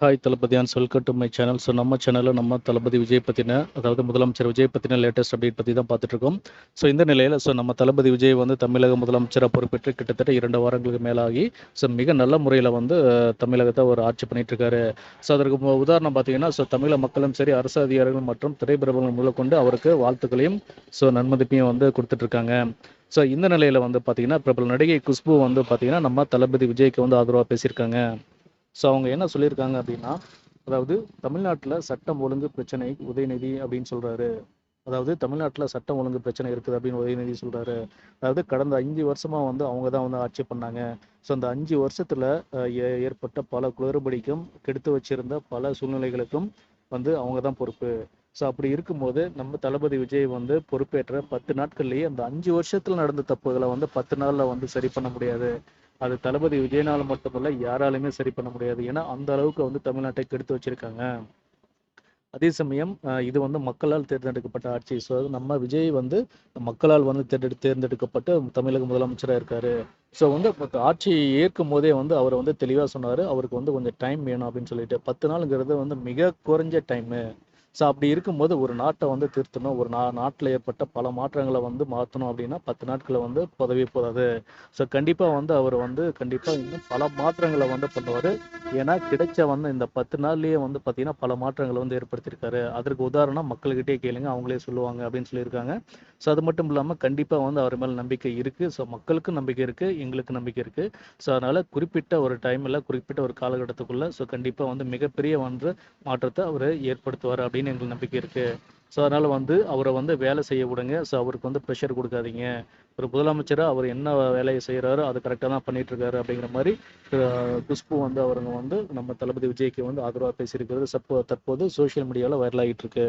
Hi தளபதியான் welcome to my channel. So நம்ம சேனலில் நம்ம தளபதி விஜய் பற்றின, அதாவது முதலமைச்சர் விஜய் பற்றின லேட்டஸ்ட் அப்டேட் பற்றி தான் பார்த்துட்ருக்கோம். ஸோ இந்த நிலையில் நம்ம தளபதி விஜய் வந்து தமிழக முதலமைச்சராக பொறுப்பேற்று கிட்டத்தட்ட 2 வாரங்களுக்கு மேலாகி மிக நல்ல முறையில் தமிழகத்தை ஒரு ஆட்சி பண்ணிகிட்ருக்காரு. ஸோ அதற்கு உதாரணம் பார்த்தீங்கன்னா, தமிழக மக்களும் சரி, அரசு அதிகாரிகள் மற்றும் திரைப்பிரபலங்கள் முதற்கொண்டு அவருக்கு வாழ்த்துக்களையும் நன்மதிப்பையும் கொடுத்துட்ருக்காங்க. ஸோ இந்த நிலையில் பார்த்தீங்கன்னா, பிரபல நடிகை குஷ்பு பார்த்தீங்கன்னா நம்ம தளபதி விஜய்க்கு ஆதரவாக பேசியிருக்காங்க. ஸோ அவங்க என்ன சொல்லியிருக்காங்க அப்படின்னா, அதாவது தமிழ்நாட்டில் சட்டம் ஒழுங்கு பிரச்சனை உதயநிதி அப்படின்னு சொல்கிறாரு. அதாவது தமிழ்நாட்டில் சட்டம் ஒழுங்கு பிரச்சனை இருக்குது அப்படின்னு உதயநிதி சொல்கிறாரு. அதாவது கடந்த 5 வருஷமாக அவங்க தான் ஆட்சி பண்ணாங்க. ஸோ அந்த 5 வருஷத்தில் ஏற்பட்ட பல குளறுபடிக்கும் கெடுத்து வச்சிருந்த பல சூழ்நிலைகளுக்கும் அவங்க தான் பொறுப்பு. ஸோ அப்படி இருக்கும்போது நம்ம தளபதி விஜய் பொறுப்பேற்ற 10 நாட்கள்லேயே அந்த 5 வருஷத்தில் நடந்த தப்புகளை 10 நாளில் சரி பண்ண முடியாது. அது தளபதி விஜயனால மட்டுமல்ல, யாராலுமே சரி பண்ண முடியாது. ஏன்னா அந்த அளவுக்கு தமிழ்நாட்டை கெடுத்து வச்சிருக்காங்க. அதே சமயம் இது மக்களால் தேர்ந்தெடுக்கப்பட்ட ஆட்சி. ஸோ நம்ம விஜய் மக்களால் தேர்ந்தெடுக்கப்பட்டு தமிழக முதலமைச்சராக இருக்காரு. ஸோ ஆட்சி ஏற்கும் போதே அவர் தெளிவாக சொன்னார், அவருக்கு கொஞ்சம் டைம் வேணும் அப்படின்னு சொல்லிட்டு. 10 நாளுங்கிறது மிக குறைஞ்ச டைமு. ஸோ அப்படி இருக்கும்போது ஒரு நாட்டை திருத்தணும், ஒரு நாட்டில் ஏற்பட்ட பல மாற்றங்களை மாற்றணும் அப்படின்னா 10 நாட்களில் பதவி போதாது. ஸோ கண்டிப்பாக அவர் கண்டிப்பாக இன்னும் பல மாற்றங்களை பண்ணுவார். ஏன்னா கிடைச்ச இந்த 10 நாள்லேயே பார்த்தீங்கன்னா பல மாற்றங்களை ஏற்படுத்தியிருக்காரு. அதற்கு உதாரணம் மக்கள்கிட்டே கேளுங்க, அவங்களே சொல்லுவாங்க அப்படின்னு சொல்லியிருக்காங்க. ஸோ அது மட்டும் இல்லாமல் கண்டிப்பாக அவர் மேலே நம்பிக்கை இருக்குது. ஸோ மக்களுக்கும் நம்பிக்கை இருக்குது, எங்களுக்கு நம்பிக்கை இருக்குது. ஸோ அதனால் குறிப்பிட்ட ஒரு டைமில், குறிப்பிட்ட ஒரு காலகட்டத்துக்குள்ளே மிகப்பெரிய மிகப்பெரிய மாற்றத்தை அவர் ஏற்படுத்துவார் அப்படின்னு எங்களுக்கு நம்பிக்கை இருக்குது. ஸோ அதனால் அவரை வேலை செய்ய விடுங்க. ஸோ அவருக்கு ப்ரெஷர் கொடுக்காதீங்க. ஒரு முதலமைச்சராக அவர் என்ன வேலையை செய்கிறாரோ அது கரெக்டாக தான் பண்ணிகிட்ருக்காரு அப்படிங்கிற மாதிரி குஷ்பு அவருங்க நம்ம தளபதி விஜய்க்கு ஆதரவாக பேசியிருக்கிறது தற்போது சோஷியல் மீடியாவில் வைரல் ஆகிட்டு இருக்கு.